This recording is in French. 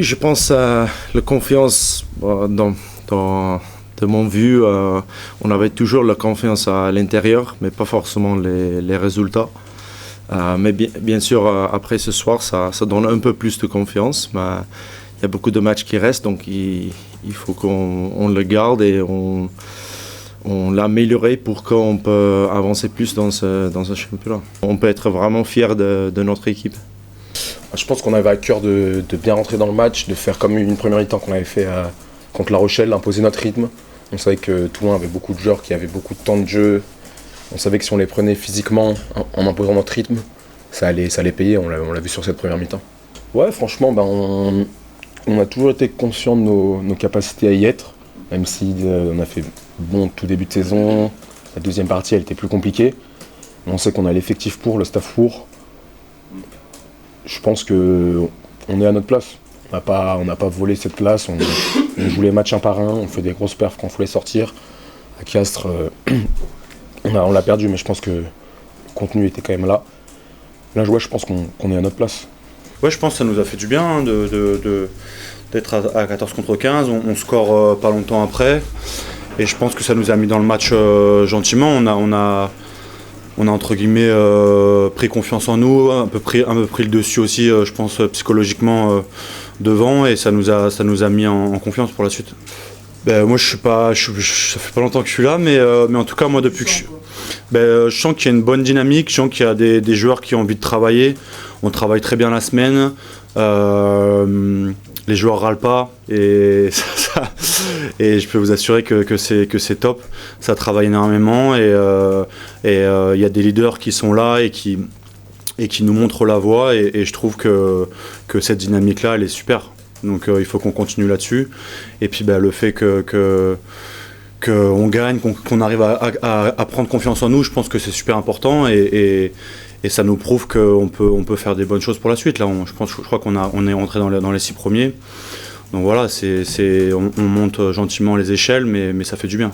Oui, je pense la confiance de mon vue, on avait toujours la confiance à l'intérieur, mais pas forcément les résultats. Mais bien sûr, après ce soir, ça donne un peu plus de confiance. Mais il y a beaucoup de matchs qui restent, donc il faut qu'on le garde et on l'améliore pour qu'on peut avancer plus dans ce championnat. On peut être vraiment fier de notre équipe. Je pense qu'on avait à cœur de bien rentrer dans le match, de faire comme une première mi-temps qu'on avait fait contre La Rochelle, imposer notre rythme. On savait que Toulon avait beaucoup de joueurs qui avaient beaucoup de temps de jeu. On savait que si on les prenait physiquement en imposant notre rythme, ça allait payer, on l'a vu sur cette première mi-temps. Ouais, franchement, on a toujours été conscient de nos capacités à y être, même si on a fait bon tout début de saison. La deuxième partie, elle était plus compliquée. On sait qu'on a l'effectif pour, le staff pour. Je pense qu'on est à notre place. On n'a pas volé cette place, on joue les matchs un par un, on fait des grosses perfs quand il faut les sortir. À Castres, on l'a perdu, mais je pense que le contenu était quand même là. Là, je pense qu'on est à notre place. Ouais, je pense que ça nous a fait du bien d'être à 14 contre 15. On score pas longtemps après. Et je pense que ça nous a mis dans le match gentiment. On a entre guillemets pris confiance en nous, un peu pris le dessus aussi, je pense psychologiquement devant, et ça nous a mis en confiance pour la suite. Moi ça fait pas longtemps que je suis là, mais en tout cas moi depuis que je sens qu'il y a une bonne dynamique, je sens qu'il y a des joueurs qui ont envie de travailler. On travaille très bien la semaine. Les joueurs râlent pas et et je peux vous assurer que c'est top. Ça travaille énormément et y a des leaders qui sont là et qui nous montrent la voie, et je trouve que cette dynamique là elle est super. Donc il faut qu'on continue là-dessus, et puis le fait qu'on gagne, qu'on arrive à prendre confiance en nous, je pense que c'est super important, et ça nous prouve qu'on peut faire des bonnes choses pour la suite. Là, je crois qu'on est rentré dans les 6 premiers. Donc voilà, on monte gentiment les échelles, mais ça fait du bien.